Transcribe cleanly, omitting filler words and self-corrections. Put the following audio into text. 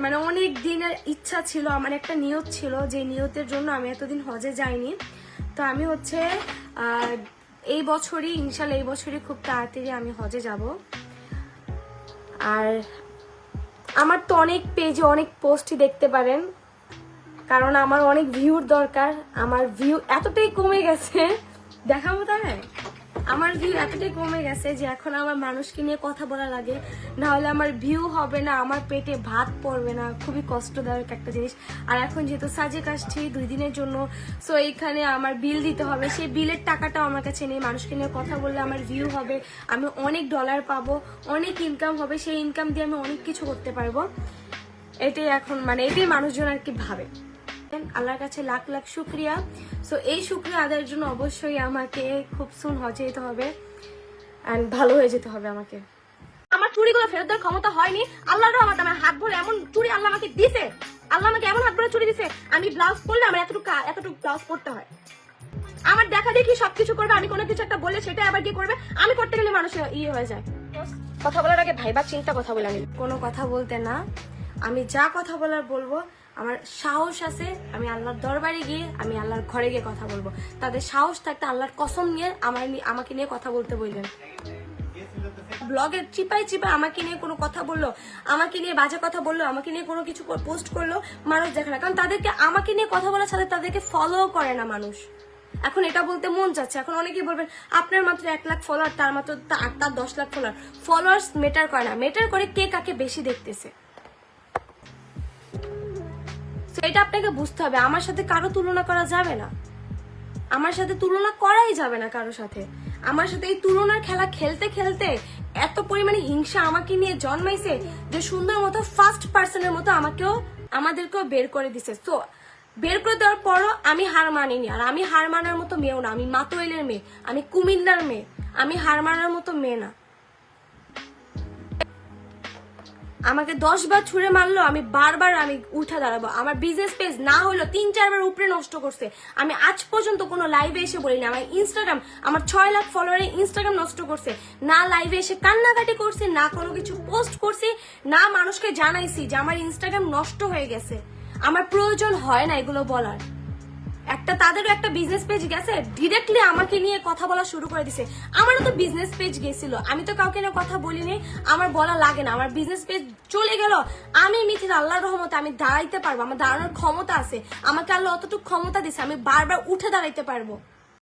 মানে অনেক দিনের ইচ্ছা ছিল, আমার একটা নিয়ত ছিল, যে নিয়তের জন্য আমি এতদিন হজে যাইনি। তো আমি হচ্ছে এই বছরই ইনশাল্লাহ এই বছরই খুব তাড়াতাড়ি আমি হজে যাব। আর আমার তো অনেক পেজে অনেক পোস্টই দেখতে পারেন, কারণ আমার অনেক ভিউর দরকার। আমার ভিউ এতটাই কমে গেছে, দেখাবো তাহলে। আমার ভিউ এতটাই কমে গেছে যে এখন আমার মানুষকে নিয়ে কথা বলা লাগে, না হলে আমার ভিউ হবে না, আমার পেটে ভাত পড়বে না। খুবই কষ্টদায়ক একটা জিনিস। আর এখন যেহেতু সাজেক আসছি 2 দিনের জন্য, সো এইখানে আমার বিল দিতে হবে, সেই বিলের টাকাটাও আমার কাছে নেই। মানুষকে নিয়ে কথা বললে আমার ভিউ হবে, আমি অনেক ডলার পাবো, অনেক ইনকাম হবে, সেই ইনকাম দিয়ে আমি অনেক কিছু করতে পারবো। এটাই এখন মানে এটাই মানুষজন আর কি ভাবে। আল্লাহর কাছে লাখ লাখ শুকরিয়া। সো এই শুকরিয়া আদায়ের জন্য অবশ্যই আমাকে খুব সুন হজে যেতে হবে এন্ড ভালো হয়ে যেতে হবে আমাকে। আমার চুরিগুলো ফেরত দেওয়ার ক্ষমতা হয়নি। আল্লাহর রহমত আমার হাত ভরে এমন চুরি আল্লাহ আমাকে দিছে, আল্লাহ আমাকে এমন হাত ভরে চুরি দিছে, আমি ব্লাউজ পরলে আমার এতটুকু ব্লাউজ পরতে হয়। আমার দেখা দেখি সবকিছু করবে, আমি কোনো কিছু একটা বললে সেটা আবার কি করবে, আমি করতে গেলে মানুষের ইয়ে হয়ে যায়। কথা বলার আগে ভাইবা চিন্তা কথা বলে আমি কোনো কথা বলতে না, আমি যা কথা বলার বলবো। আমার সাহস আছে, আমি আল্লাহর দরবারে গিয়ে আমি আল্লাহর ঘরে গিয়ে কথা বলবো। তাদের সাহস থাকতে আল্লাহর কসম নিয়ে আমাকে নিয়ে কথা বলতে বললেন। ব্লগে চিপাই আমাকে নিয়ে কোনো কথা বললো, আমাকে নিয়ে বাজে কথা বললো, আমাকে নিয়ে কোনো কিছু পোস্ট করলো, মানুষ দেখে না। কারণ তাদেরকে আমাকে নিয়ে কথা বলার সাথে তাদেরকে ফলো করে না মানুষ। এখন এটা বলতে মন যাচ্ছে, এখন অনেকেই বলবেন আপনার মাত্র 1 লাখ ফলোয়ার, তার মাত্র তার 10 লাখ ফলোয়ার। ফলোয়ার্স মেটার করে না, মেটার করে কে কাকে বেশি দেখতেছে। এটা আপনাকে বুঝতে হবে। আমার সাথে কারো তুলনা করা যাবে না, আমার সাথে তুলনা করাই যাবে না কারোর সাথে। আমার সাথে এই তুলনার খেলা খেলতে খেলতে এত পরিমাণে হিংসা আমাকে নিয়ে জন্মাইছে যে সুন্দর মতো ফার্স্ট পার্সনের মতো আমাদেরকেও বের করে দিছে। তো বের করে দেওয়ার পরও আমি হার মানিনি। আর আমি হার মানার মতো মেয়েও না, আমি মাতোয়েলের মেয়ে, আমি কুমিল্লার মেয়ে, আমি হার মানার মতো মেয়ে না। আমাকে 10 বার ছুঁড়ে মারলো, আমি বারবার আমি উঠে দাঁড়াবো। আমার বিজনেস পেজ না হলো 3-4 বার উপরে নষ্ট করছে। আমি আজ পর্যন্ত কোনো লাইভে এসে বলিনি। আমার ইনস্টাগ্রাম, আমার 6 লাখ ফলোয়ারে ইনস্টাগ্রাম নষ্ট করছে। না লাইভে এসে কান্নাকাটি করছে, না কোনো কিছু পোস্ট করছি, না মানুষকে জানাইছি যে আমার ইনস্টাগ্রাম নষ্ট হয়ে গেছে। আমার প্রয়োজন হয় না এগুলো বলার। তাদেরও একটা বিজনেস পেজ গেছে, ডিরেক্টলি আমাকে নিয়ে কথা বলা শুরু করে দিছে। আমারও তো বিজনেস পেজ গেছিল, আমি তো কাউকে নিয়ে কথা বলিনি, আমার বলা লাগে না। আমার বিজনেস পেজ চলে গেল, আমি মিথিল আল্লাহর রহমতে আমি দাঁড়াইতে পারবো, আমার দাঁড়ানোর ক্ষমতা আছে। আমাকে আল্লাহ অতটুকু ক্ষমতা দিছে, আমি বারবার উঠে দাঁড়াইতে পারবো।